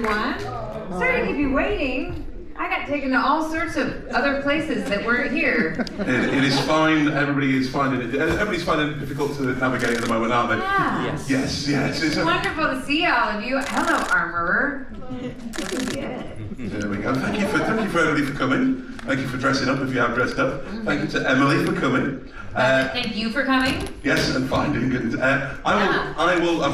everyone. Sorry to keep you waiting. I got taken to all sorts of other places that weren't here. It is fine. Everybody's finding it difficult to navigate at the moment, aren't they? Yeah. Yes. It's wonderful to see all of you. Hello, Armorer. Looking good. There we go. Thank you for everybody for coming. Thank you for dressing up if you have dressed up. Thank you to Emily for coming. Thank you for coming. Yes, and finding good. I've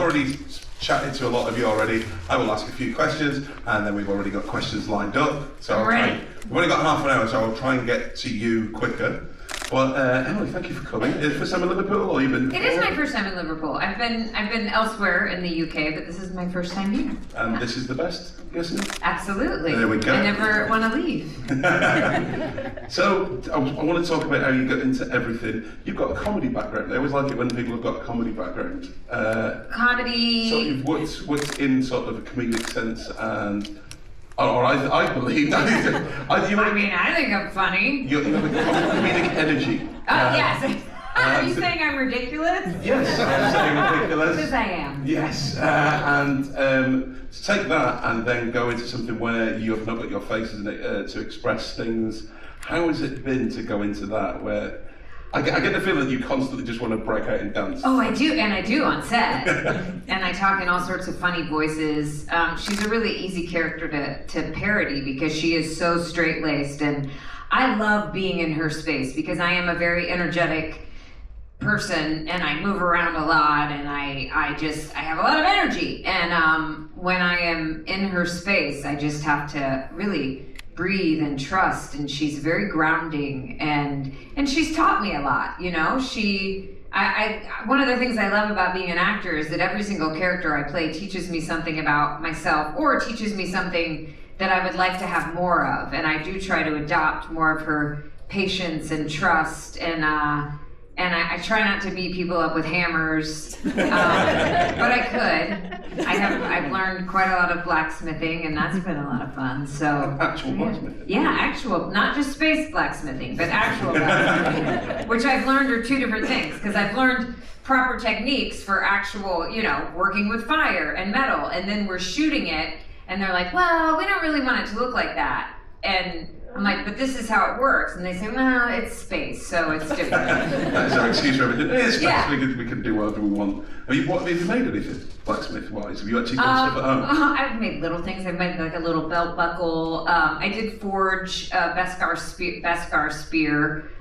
already chatted to a lot of you already. I will ask a few questions, and then we've already got questions lined up. So we've only got half an hour, so I'll try and get to you quicker. Well, Emily, thank you for coming. Is it first time in Liverpool, or you've been? It is my first time in Liverpool. I've been elsewhere in the UK, but this is my first time here. And this is the best, I'm guessing? Absolutely. There we go. I never want to leave. So, I want to talk about how you got into everything. You've got a comedy background. I always like it when people have got a comedy background. Comedy. So you've worked in sort of a comedic sense, and I believe that I think I'm funny. you have a comedic energy. Yes. Are you saying I'm ridiculous? Yes, I'm saying ridiculous. Because I am. Yes, and to take that and then go into something where you have not got your faces in it to express things. How has it been to go into that? Where I get the feeling that you constantly just want to break out and dance. Oh, I do, and I do on set. And I talk in all sorts of funny voices. She's a really easy character to parody because she is so straight-laced, and I love being in her space because I am a very energetic person, and I move around a lot, and I have a lot of energy. And when I am in her space, I just have to really breathe and trust, and she's very grounding, and she's taught me a lot, you know. One of the things I love about being an actor is that every single character I play teaches me something about myself, or teaches me something that I would like to have more of, and I do try to adopt more of her patience and trust, and I try not to beat people up with hammers, but I could. I've learned quite a lot of blacksmithing, and that's been a lot of fun. So Actual blacksmithing? Yeah, actual, not just space blacksmithing, but actual blacksmithing, which I've learned are two different things, because I've learned proper techniques for actual, working with fire and metal, and then we're shooting it, and they're like, well, we don't really want it to look like that. And I'm like, but this is how it works. And they say, well, it's space, so it's different. That's our excuse for everything. It's space, Yeah. we can do whatever we want. Have you made anything blacksmith-wise? Have you actually done stuff at home? I've made little things. I've made like a little belt buckle. I did forge a Beskar spear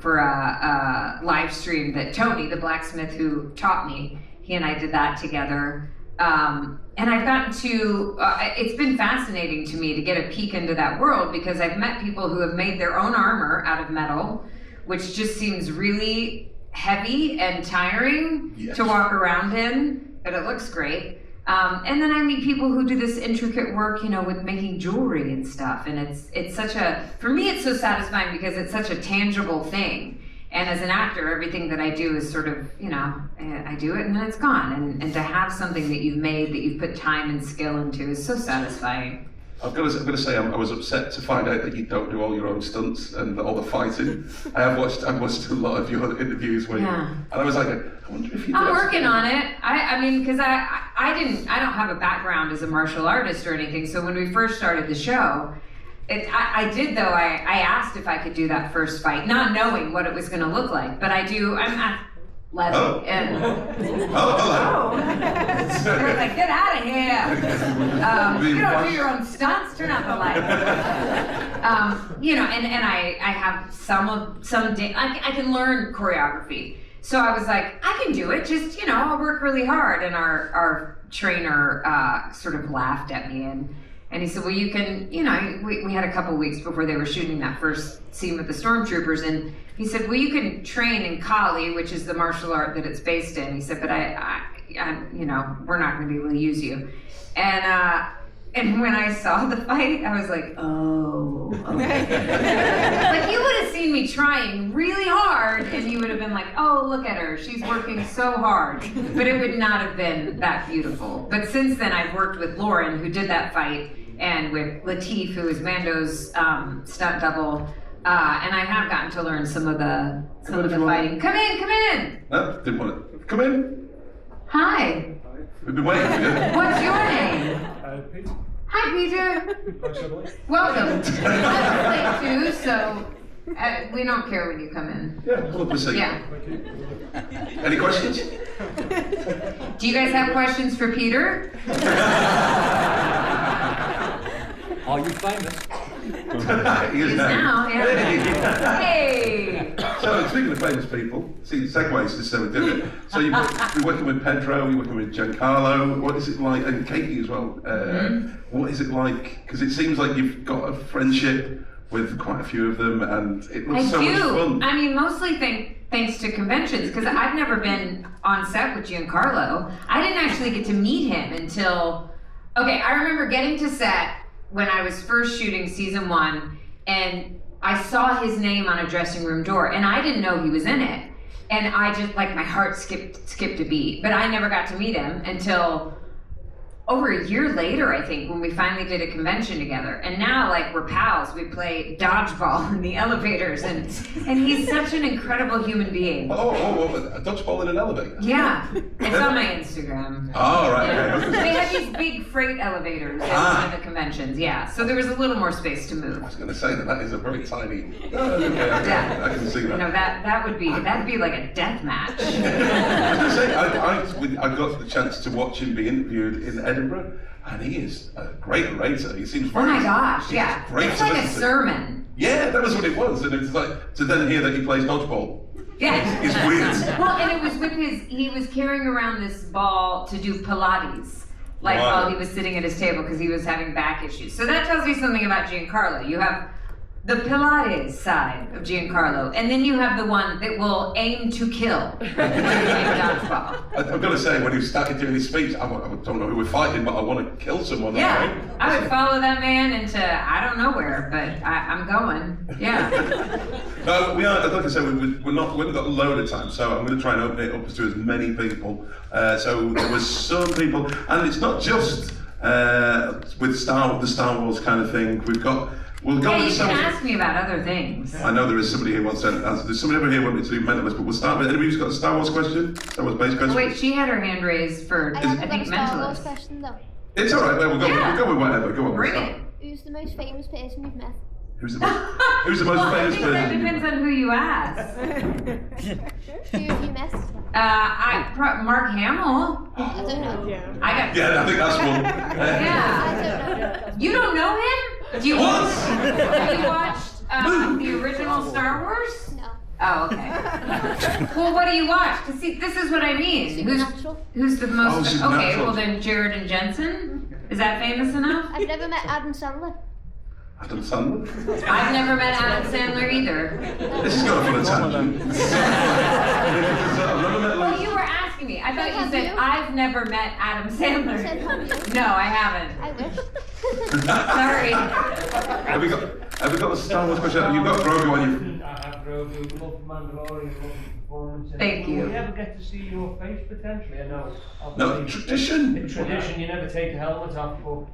for a live stream that Tony, the blacksmith who taught me, he and I did that together. And I've gotten to, it's been fascinating to me to get a peek into that world, because I've met people who have made their own armor out of metal, which just seems really heavy and tiring to walk around in, but it looks great. And then I meet people who do this intricate work, with making jewelry and stuff. And it's such for me, it's so satisfying because it's such a tangible thing. And as an actor, everything that I do is sort of, I do it and then it's gone. And to have something that you've made, that you've put time and skill into, is so satisfying. I've got to say, I was upset to find out that you don't do all your own stunts and all the fighting. I've watched a lot of your interviews where and I was like, I wonder if you. I'm working on it. I mean, because I don't have a background as a martial artist or anything. So when we first started the show, I did though. I asked if I could do that first fight, not knowing what it was going to look like. But I do. I'm athletic. Oh. And hello. they're like, get out of here. You don't do your own stunts. Turn out the light. And I have I can learn choreography. So I was like, I can do it. Just I'll work really hard. And our trainer sort of laughed at me and he said, well, you can, we had a couple weeks before they were shooting that first scene with the stormtroopers, and he said, well, you can train in Kali, which is the martial art that it's based in. He said, but I we're not going to be able to use you. And when I saw the fight, I was like, oh, okay. Like, you would have seen me trying really hard, and you would have been like, oh, look at her, she's working so hard. But it would not have been that beautiful. But since then, I've worked with Lauren, who did that fight, and with Latif, who is Mando's stunt double, and I have gotten to learn some of the fighting. Come in! No, didn't want it. Come in. Hi. We've been waiting for you. What's your name? Peter. Hi, Peter. Welcome. I'm late too, so we don't care when you come in. Yeah, we'll see. Yeah. Any questions? Do you guys have questions for Peter? Are you famous? He is Now, yeah. Hey. So, speaking of famous people, see, segues to so we did it. So you're working with Pedro, you're working with Giancarlo. What is it like, and Katie as well? What is it like? Because it seems like you've got a friendship with quite a few of them, and it looks so much fun. I mean, mostly thanks to conventions, because I've never been on set with Giancarlo. I didn't actually get to meet him until, I remember getting to set when I was first shooting season 1, and I saw his name on a dressing room door, and I didn't know he was in it. And I just, like, my heart skipped a beat. But I never got to meet him until over a year later, I think, when we finally did a convention together. And now, like, we're pals. We play dodgeball in the elevators, and he's such an incredible human being. A dodgeball in an elevator? Yeah, it's on my Instagram. Oh, right. Yeah. Okay. They have these big freight elevators at one of the conventions, yeah. So there was a little more space to move. I was going to say that is a very tiny. I can see that. No, that'd be like a death match. I was going to say, I got the chance to watch him be interviewed in Edinburgh, and he is a great narrator. He seems very. Oh my gosh, yeah. Great It's like a listen to. sermon. Yeah, that was what it was, and it's like to then hear that he plays dodgeball. Yeah. It's weird. Well, and it was with he was carrying around this ball to do Pilates, like Wow. while he was sitting at his table because he was having back issues. So that tells you something about Giancarlo. You have the Pilates side of Giancarlo, and then you have the one that will aim to kill in dodgeball. I've got to say, when he started doing his speech, I don't know who we're fighting, but I want to kill someone. Yeah, Right? I would follow that man into I don't know where, but I'm going. Yeah. No, we are. Like I said, we haven't got a load of time, so I'm going to try and open it up to as many people. So there was some people, and it's not just with the Star Wars kind of thing. We'll go Yeah, with you some. can ask me about other things. I know there is somebody who wants to answer. There's somebody over here wanting to do Mentalist, but we'll start with anybody who's got a Star Wars question? Star Wars based question? Wait, she had her hand raised for, I I haven't got think, a Star Wars mentalist. question though. It's alright, we'll go with whatever. Go on, Bring we'll it. start. Who's the most famous person you've met? Who's the most Well, I famous think that person? depends on who you ask. Who have you met? Mark Hamill. I don't know. I got. Yeah, I think that's one. Yeah. I don't know. You don't know him? Do you What? Have you watched the original Star Wars? No. Oh, okay. Well, what do you watch? 'Cause see, this is what I mean. Supernatural. Who's the most? Oh, Okay, Supernatural. well then Jared and Jensen. Is that famous enough? I've never met Adam Sandler. Adam Sandler? I've never met Adam Sandler either. This is going on a tangent. I've never met Well, like. you were asking me. I thought you Have said you? I've never met Adam I said, Sandler. have you? No, I haven't. I wish. Sorry. Have we got a Star Wars question? You've got Grogu on you. I have Grogu, love Mandalorian, love the performance. Thank you. Will we ever get to see your face potentially? I know. No, obviously, tradition. in tradition, you never take the helmet off, but.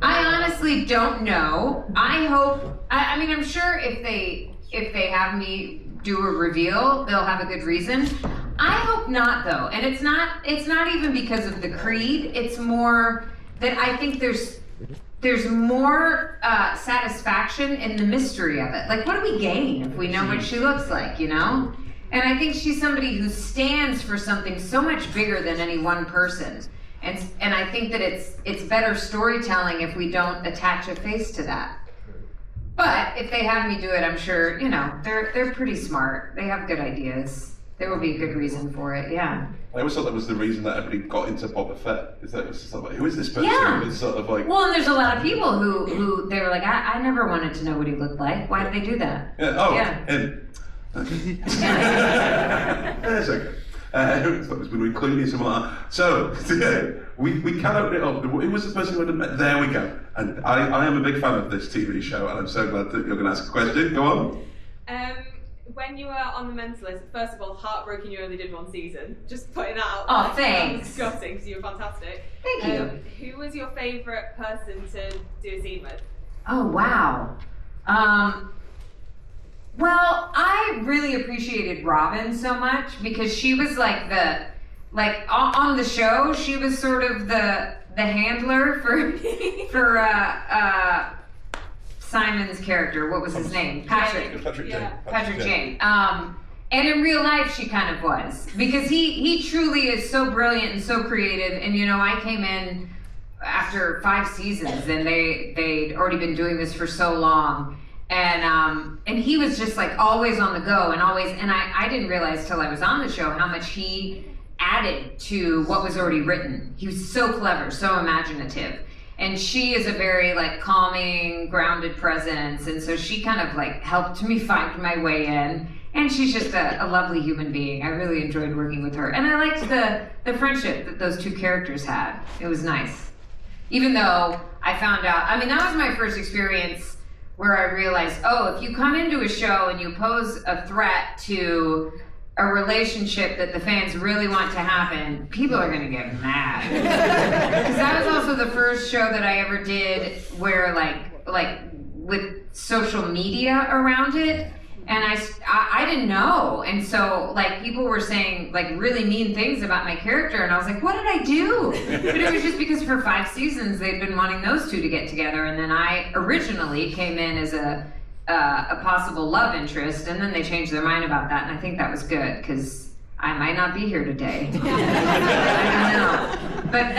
I honestly don't know. I hope. I mean, I'm sure if they have me do a reveal, they'll have a good reason. I hope not, though. And it's not even because of the creed. It's more that I think there's more satisfaction in the mystery of it. Like, what do we gain if we know what she looks like? You know. And I think she's somebody who stands for something so much bigger than any one person. And I think that it's better storytelling if we don't attach a face to that. But if they have me do it, I'm sure, they're pretty smart. They have good ideas. There will be a good reason for it, yeah. I always thought that was the reason that everybody got into Boba Fett. Is that it was sort of like, who is this person? Yeah. It's sort of like. Well, and there's a lot of people who they were like, I never wanted to know what he looked like. Why did they do that? Yeah, oh, Yeah. him. Okay. That's okay. It's been clearly something like that. So, we can open it up. Who was the person who had met? There we go. And I am a big fan of this TV show, and I'm so glad that you're going to ask a question. Go on. When you were on The Mentalist, first of all, heartbroken you only did one season. Just putting that out. Oh, there. thanks. Disgusting, because you were fantastic. Thank you. Who was your favourite person to do a scene with? Oh, wow. Well, I really appreciated Robin so much because she was like on the show, she was sort of the handler for Simon's character. What was his name? Patrick. Patrick Jane. Patrick Jane. And in real life, she kind of was, because he truly is so brilliant and so creative. And you know, I came in after 5 seasons, and they'd already been doing this for so long, and he was just like always on the go and always. And I didn't realize till I was on the show how much he added to what was already written. He was so clever, so imaginative. And she is a very like calming, grounded presence, and so she kind of like helped me find my way in. And she's just a lovely human being. I really enjoyed working with her. And I liked the friendship that those 2 characters had. It was nice. Even though I found out, I mean, that was my first experience where I realized, oh, if you come into a show and you pose a threat to a relationship that the fans really want to happen, people are going to get mad. Because that was also the first show that I ever did where like with social media around it. And I didn't know, and so like people were saying like really mean things about my character, and I was like, what did I do? But it was just because for 5 seasons they'd been wanting those 2 to get together, and then I originally came in as a possible love interest, and then they changed their mind about that, and I think that was good because I might not be here today. I don't know, but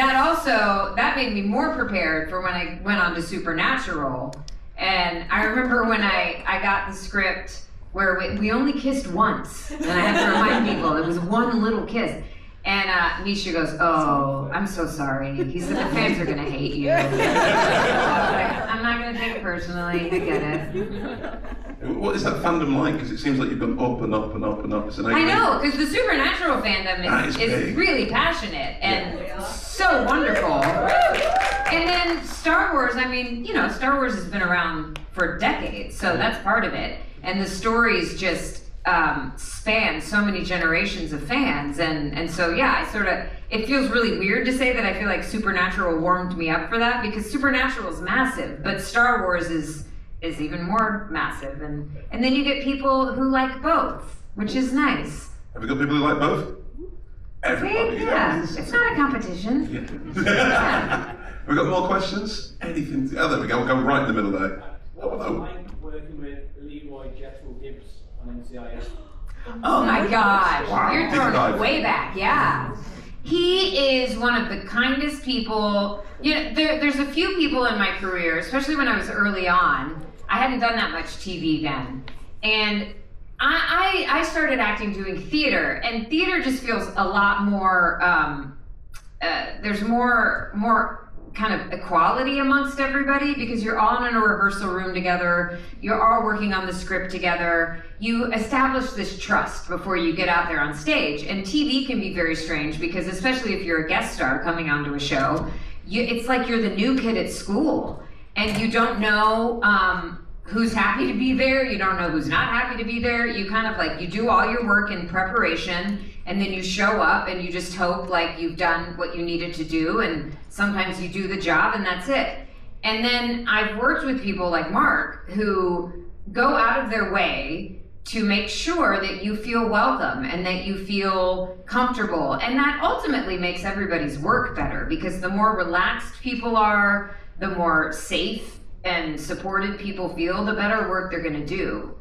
that made me more prepared for when I went on to Supernatural. And I remember when I got the script where we only kissed once, and I had to remind people it was one little kiss. And Misha goes, "Oh, I'm so sorry." He said, "The fans are gonna hate you." I was like, I'm not gonna take it personally. I get it. What is that fandom like? Because it seems like you've gone up and up and up and up. I know, because the Supernatural fandom is really passionate and so wonderful. And then Star Wars, I mean, you know, Star Wars has been around for decades, so that's part of it. And the stories just span so many generations of fans. And so, yeah, it feels really weird to say that I feel like Supernatural warmed me up for that, because Supernatural is massive, but Star Wars is even more massive. And then you get people who like both, which is nice. Have we got people who like both? Everybody. Yeah, it's not a competition. Yeah. We've got more questions? Anything? Oh, there we go. We'll go right in the middle there. What was it like working with Leroy Jethro Gibbs on NCIS? Oh my gosh, Wow. you're throwing it way back, yeah. He is one of the kindest people. You know, there's a few people in my career, especially when I was early on. I hadn't done that much TV then. And I started acting doing theater, and theater just feels a lot more, there's more kind of equality amongst everybody, because you're all in a rehearsal room together, you're all working on the script together, you establish this trust before you get out there on stage. And TV can be very strange, because especially if you're a guest star coming onto a show, it's like you're the new kid at school, and you don't know who's happy to be there, you don't know who's not happy to be there. You kind of like, you do all your work in preparation, and then you show up and you just hope like you've done what you needed to do, and sometimes you do the job and that's it. And then I've worked with people like Mark who go out of their way to make sure that you feel welcome and that you feel comfortable, and that ultimately makes everybody's work better, because the more relaxed people are, the more safe and supported people feel, the better work they're going to do.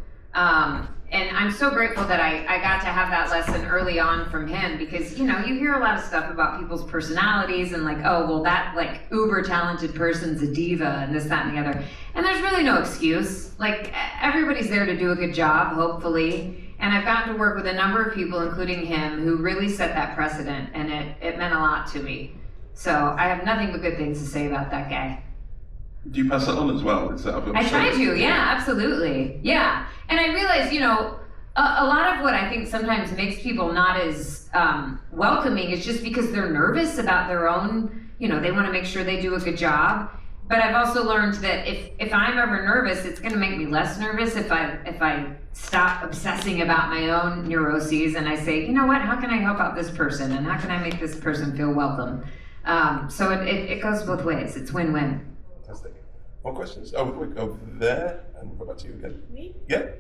And I'm so grateful that I got to have that lesson early on from him, because, you know, you hear a lot of stuff about people's personalities and like, oh, well, that like uber talented person's a diva and this, that, and the other. And there's really no excuse. Like, everybody's there to do a good job, hopefully. And I've gotten to work with a number of people, including him, who really set that precedent, and it meant a lot to me. So I have nothing but good things to say about that guy. Do you pass that on as well? I try to, yeah, absolutely. Yeah. And I realize, you know, a lot of what I think sometimes makes people not as welcoming is just because they're nervous about their own, you know, they want to make sure they do a good job. But I've also learned that if I'm ever nervous, it's going to make me less nervous if I stop obsessing about my own neuroses and I say, you know what, how can I help out this person, and how can I make this person feel welcome? So it goes both ways. It's win-win. Fantastic. More questions? Oh, we go there and we'll go back to you again. Me? Yeah.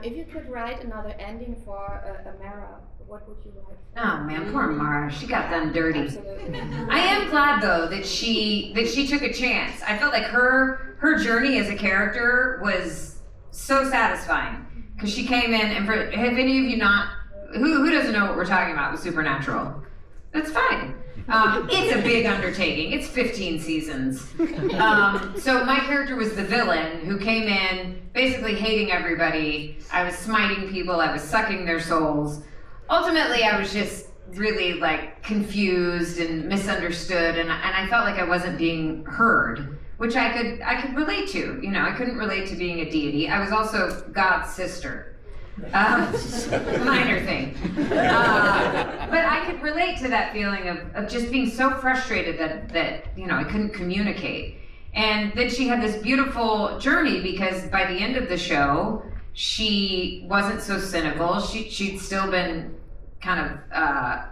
If you could write another ending for Amara, what would you write? Oh man, poor Mara. She got done dirty. Absolutely. I am glad though that she took a chance. I felt like her journey as a character was so satisfying because she came in and have any of you not who doesn't know what we're talking about with Supernatural? That's fine. It's a big undertaking. It's 15 seasons. So my character was the villain who came in basically hating everybody. I was smiting people. I was sucking their souls. Ultimately, I was just really like confused and misunderstood, and I felt like I wasn't being heard, which I could relate to. You know, I couldn't relate to being a deity. I was also God's sister. Minor thing. But I could relate to that feeling of just being so frustrated that you know I couldn't communicate. And then she had this beautiful journey because by the end of the show, she wasn't so cynical. She'd still been kind of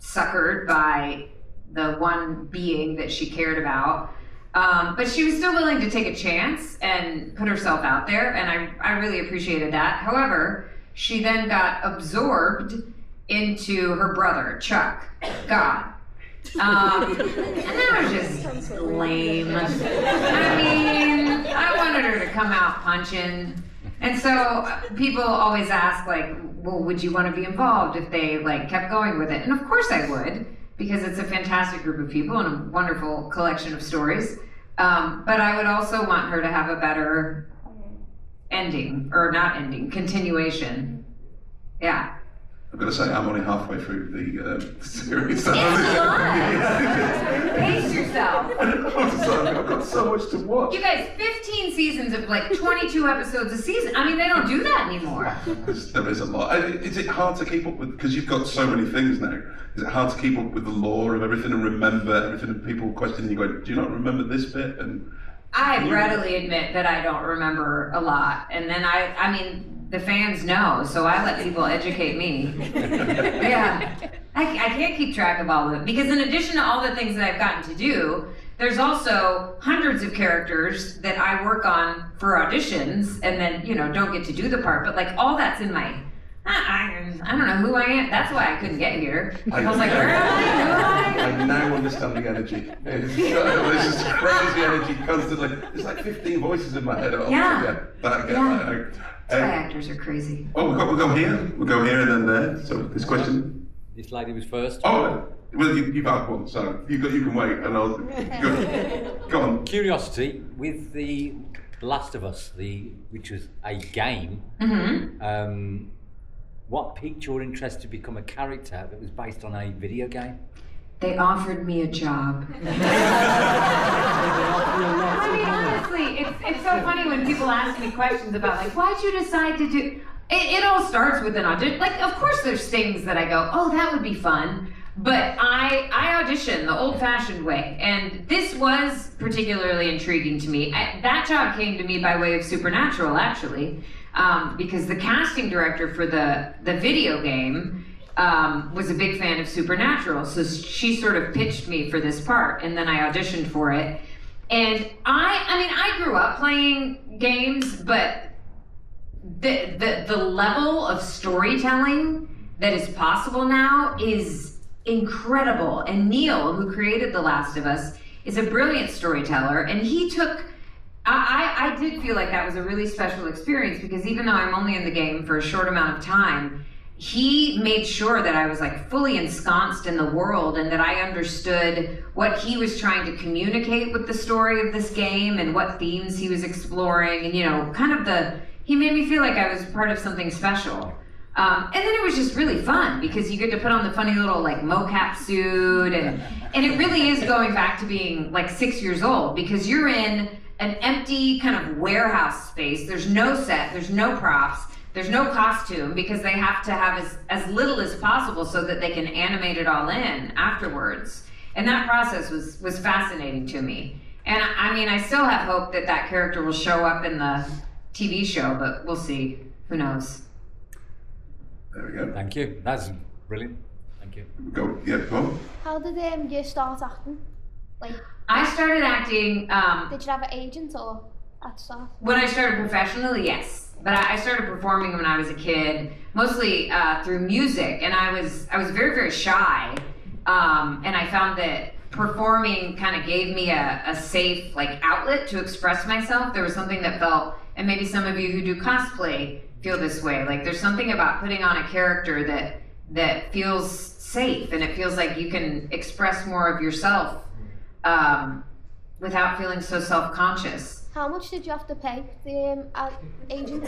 suckered by the one being that she cared about. But she was still willing to take a chance and put herself out there, and I really appreciated that. However, she then got absorbed into her brother, Chuck, God. And that was just lame. I mean, I wanted her to come out punching. And so people always ask, like, well, would you want to be involved if they, like, kept going with it? And of course I would, because it's a fantastic group of people and a wonderful collection of stories. But I would also want her to have a better ending, or not ending, continuation. Yeah. I've got to say, I'm only halfway through the series. It's a lot. Pace yourself. I've got so much to watch. You guys, 15 seasons of like 22 episodes a season. I mean, they don't do that anymore. There is a lot. Is it hard to keep up with, because you've got so many things now, is it hard to keep up with the lore of everything and remember everything, and people question you going, do you not remember this bit? And I readily admit that I don't remember a lot. And then I mean, the fans know, so I let people educate me. Yeah. I can't keep track of all of it, because in addition to all the things that I've gotten to do, there's also hundreds of characters that I work on for auditions and then, you know, don't get to do the part, but like all that's in my, I don't know who I am. That's why I couldn't get here. I was like, where am I? Who am I? I now understand the energy. This is crazy energy constantly. There's like 15 voices in my head. Yeah. That That's why actors are crazy. Oh, we'll go here. We'll go here and then there. So this question. This lady was first. Oh, well, you've had one, so you can wait, and I'll go on. Curiosity with the Last of Us, which was a game. Mm-hmm. What piqued your interest to become a character that was based on a video game? They offered me a job. I mean, honestly, it's so funny when people ask me questions about, like, why'd you decide to do... It all starts with an audition. Like, of course there's things that I go, oh, that would be fun. But I audition the old-fashioned way. And this was particularly intriguing to me. That job came to me by way of Supernatural, actually. Because the casting director for the video game was a big fan of Supernatural, so she sort of pitched me for this part, and then I auditioned for it. And I grew up playing games, but the level of storytelling that is possible now is incredible. And Neil, who created The Last of Us, is a brilliant storyteller, and he took... I did feel like that was a really special experience, because even though I'm only in the game for a short amount of time, he made sure that I was like fully ensconced in the world and that I understood what he was trying to communicate with the story of this game and what themes he was exploring, and, you know, he made me feel like I was part of something special. And then it was just really fun because you get to put on the funny little like mocap suit, and it really is going back to being like 6 years old, because you're in an empty kind of warehouse space. There's no set, there's no props, there's no costume, because they have to have as little as possible so that they can animate it all in afterwards. And that process was fascinating to me. And I mean, I still have hope that character will show up in the TV show, but we'll see. Who knows? There we go. Thank you. That's brilliant. Thank you. Go on. How did you start acting? Like, I started acting. did you have an agent or? At start. When I started professionally, yes. But I started performing when I was a kid, mostly through music, and I was very, very shy, and I found that performing kind of gave me a safe like outlet to express myself. There was something that felt, and maybe some of you who do cosplay feel this way, like there's something about putting on a character that feels safe, and it feels like you can express more of yourself without feeling so self-conscious. How much did you have to pay the agent?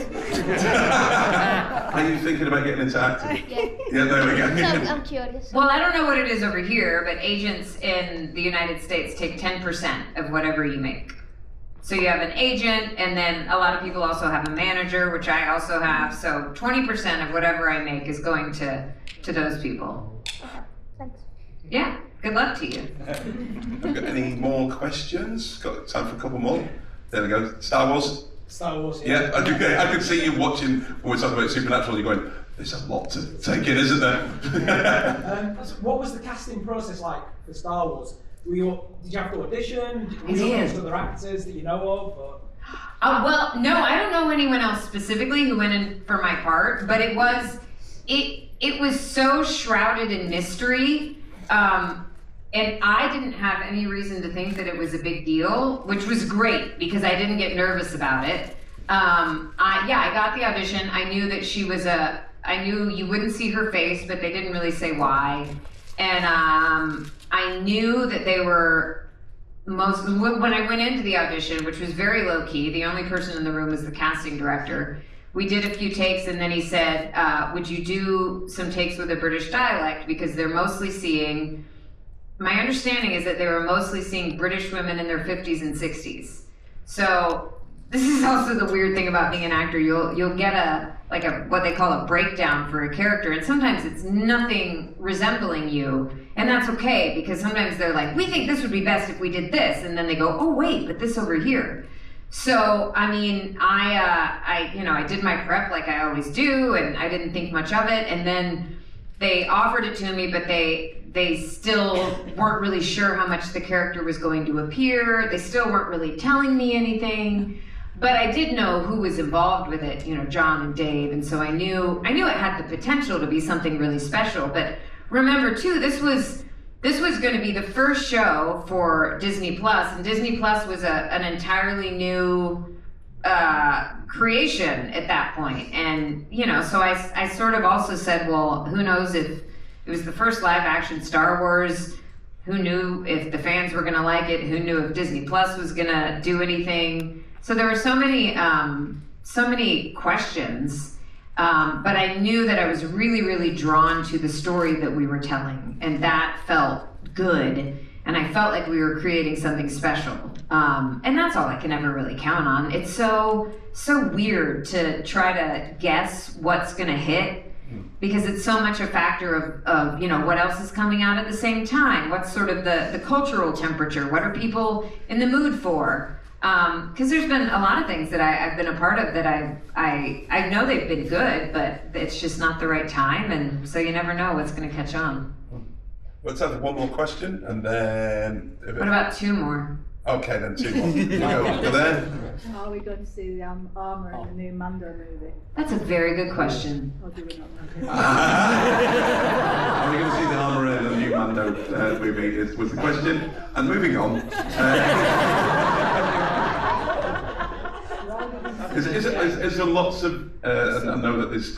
Are you thinking about getting into acting? Yeah. Yeah, there we go. So I'm curious. Well, I don't know what it is over here, but agents in the United States take 10% of whatever you make. So you have an agent, and then a lot of people also have a manager, which I also have. So 20% of whatever I make is going to those people. Okay, thanks. Yeah, good luck to you. Have we got any more questions? Got time for a couple more. There we go. Star Wars. Star Wars. Yeah, I could see you watching when we're talking about Supernatural. You're going, there's a lot to take in, isn't there? What was the casting process like for Star Wars? Did you have to audition? I Were you did. with other actors that you know of? Or? Well, no, I don't know anyone else specifically who went in for my part, but it was so shrouded in mystery, and I didn't have any reason to think that it was a big deal, which was great because I didn't get nervous about it. I got the audition. I knew that she was I knew you wouldn't see her face, but they didn't really say why, and I knew that they were when I went into the audition, which was very low key, the only person in the room was the casting director. We did a few takes, and then he said, would you do some takes with a British dialect? Because they're mostly seeing, my understanding is that they were mostly seeing British women in their 50s and 60s. So this is also the weird thing about being an actor. You'll get a what they call a breakdown for a character, and sometimes it's nothing resembling you, and that's okay, because sometimes they're like, we think this would be best if we did this, and then they go, oh wait, but this over here. So I mean, I did my prep like I always do, and I didn't think much of it, and then they offered it to me, but they still weren't really sure how much the character was going to appear. They still weren't really telling me anything. But I did know who was involved with it, John and Dave, and so I knew it had the potential to be something really special. But remember too, this was going to be the first show for Disney Plus, and Disney Plus was an entirely new creation at that point. And so I sort of also said, well, who knows if it was the first live action Star Wars? Who knew if the fans were going to like it? Who knew if Disney Plus was going to do anything? So there were so many questions, but I knew that I was really, really drawn to the story that we were telling, and that felt good, and I felt like we were creating something special, and that's all I can ever really count on. It's so weird to try to guess what's going to hit, because it's so much a factor of what else is coming out at the same time, what's sort of the cultural temperature, what are people in the mood for. Because there's been a lot of things that I've been a part of that I know they've been good, but it's just not the right time, and so you never know what's going to catch on. Let's have one more question, and then... What about two more? Okay, then two more. You go there. Are we going to see the armour in the new Mando movie? That's a very good question. Or do we not know? Are we going to see the armour in the new Mando movie? Was the question. And moving on. Is there lots of? I know that there's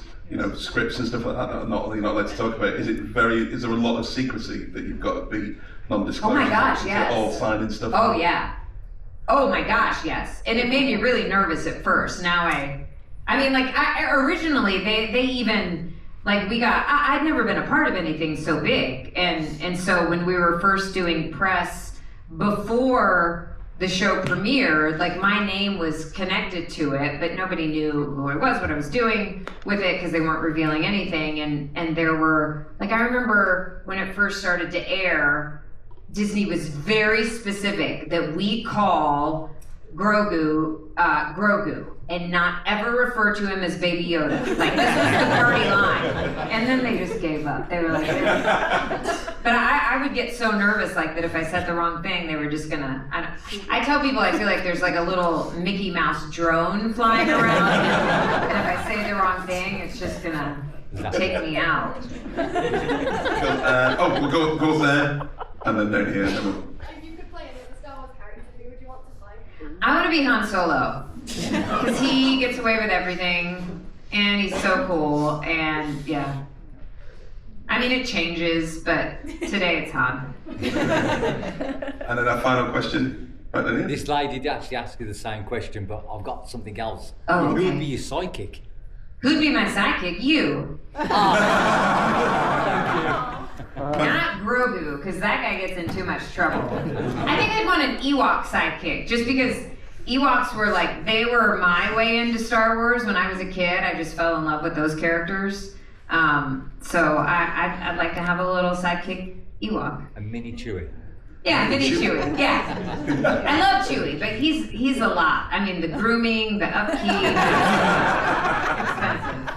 scripts and stuff like that that you're not allowed to talk about. Is there a lot of secrecy that you've got to be non-disclosure? Oh my gosh, yes. All signing stuff. Oh yeah. Oh my gosh, yes. And it made me really nervous at first. Now originally they even I'd never been a part of anything so big, and so when we were first doing press before the show premiered, my name was connected to it, but nobody knew who I was, what I was doing with it, because they weren't revealing anything. And there were, I remember when it first started to air, Disney was very specific that we call Grogu, Grogu, and not ever refer to him as Baby Yoda. Like, this was the party line. And then they just gave up. They were like, but I would get so nervous like that if I said the wrong thing, they were just gonna, I tell people I feel like there's like a little Mickey Mouse drone flying around. And if I say the wrong thing, it's just gonna take me out. We'll go there, and then down here. And then we'll... If you could play any of the Star Wars characters, who would you want to play? I want to be Han Solo because he gets away with everything and he's so cool, and yeah. I mean, it changes, but today it's Han. And then our final question. Right then, This lady did actually ask you the same question, but I've got something else. Oh, Who would okay. be your sidekick? Who'd be my sidekick? You. Not Grogu, because that guy gets in too much trouble. I think I'd want an Ewok sidekick, just because Ewoks were like, they were my way into Star Wars when I was a kid. I just fell in love with those characters. So I'd like to have a little sidekick Ewok. A mini Chewie. Yeah, mini Chewie. Yeah, I love Chewie, but he's a lot. I mean, the grooming, the upkeep, expensive.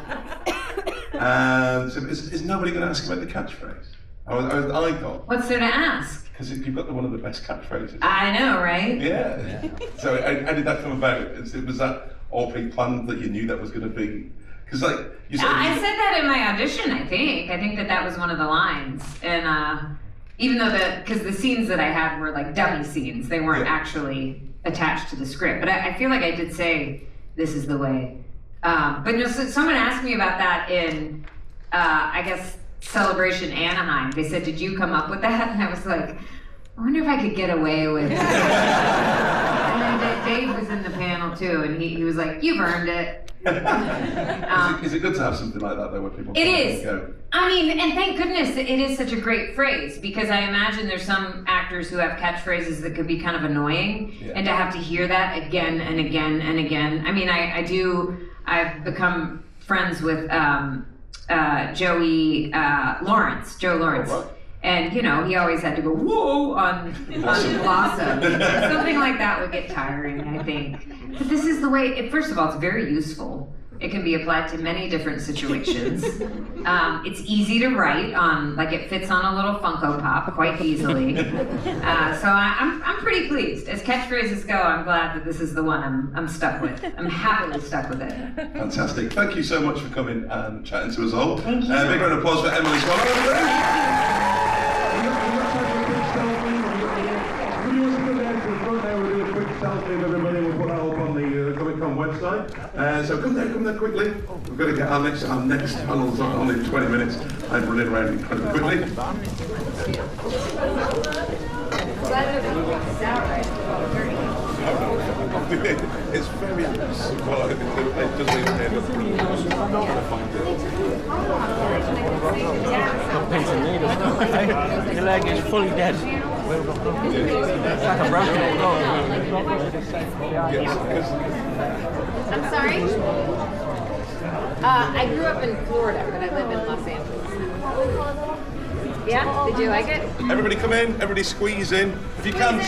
so is nobody going to ask about the catchphrase? I thought. What's there to ask? Because you've got one of the best catchphrases. I know, right? Yeah. So how did that come about? Was that all pre-planned that you knew that was going to be? Because like you said. I said that in my audition. I think that was one of the lines, and even though because the scenes that I had were like dummy scenes, they weren't actually attached to the script. But I feel like I did say this is the way. But no, so someone asked me about that in, I guess, Celebration Anaheim. They said, "Did you come up with that?" And I was like, I wonder if I could get away with it. And then Dave was in the panel too, and he was like, "You've earned it." Is it good to have something like that though, where people? It is. Go? I mean, and thank goodness it is such a great phrase, because I imagine there's some actors who have catchphrases that could be kind of annoying, and to have to hear that again and again and again. I mean, I've become friends with Joe Lawrence. Oh, And he always had to go whoa on Blossom. Something like that would get tiring, I think. But this is the way. First of all, it's very useful. It can be applied to many different situations. It's easy to write on, like it fits on a little Funko Pop quite easily. So I'm pretty pleased. As catchphrases go, I'm glad that this is the one I'm stuck with. I'm happily stuck with it. Fantastic. Thank you so much for coming and chatting to us all. Thank you. Big round of applause for Emily Swallow. Website. So come there quickly. We've got to get our next panel's on in 20 minutes. I'm running around incredibly quickly. It's very well, it doesn't even end up. I'm not going to find it. Your leg is fully dead. It's like a broken I'm sorry? I grew up in Florida, but I live in Los Angeles. Yeah? Did you like it? Everybody come in, everybody squeeze in. If you can,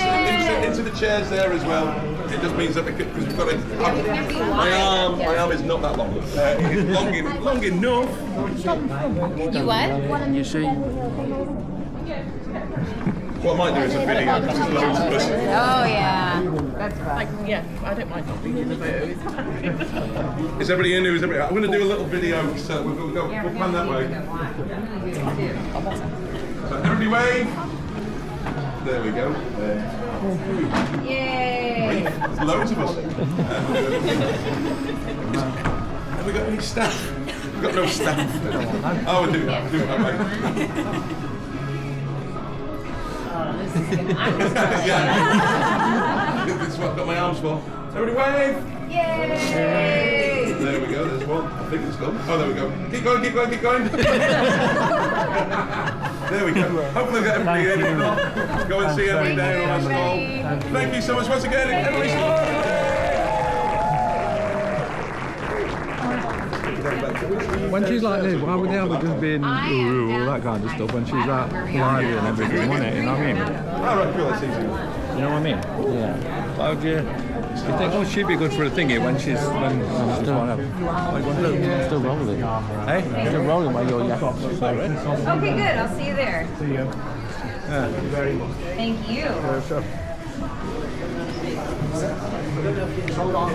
into the chairs there as well. It just means that because we've got to. My arm is not that long. It's long enough. You what? You see? What I might do is a video. This is loads of us. Oh, yeah. That's fun. Yeah, I don't mind not being in the booth. Is everybody in? I'm going to do a little video, so we'll pan that way. So everybody wave. There we go. Yay! There's loads of us. Have we got any staff? We've got no staff. Oh, we'll do that. We'll do it that way. Yeah. This is what I've got my arms for. Everybody wave! Yay! There we go, there's one. I think it's gone. Oh, there we go. Keep going, keep going, keep going. There we go. Hopefully we've got everybody in. If not, go and see everybody down on the stall. Thank you so much once again. Emily Sloan! When she's like this, why would they have her just being all that kind of stuff when she's that lively and everything, wouldn't it? You know what I mean? I reckon that's easy. You know what I mean? Yeah. Why would you think, oh, she'd be good for a thingy when she's Still rolling. Hey? Still rolling while you're yakking. Okay, good. I'll see you there. See you. Yeah. Thank you very much. Thank you. Hold on.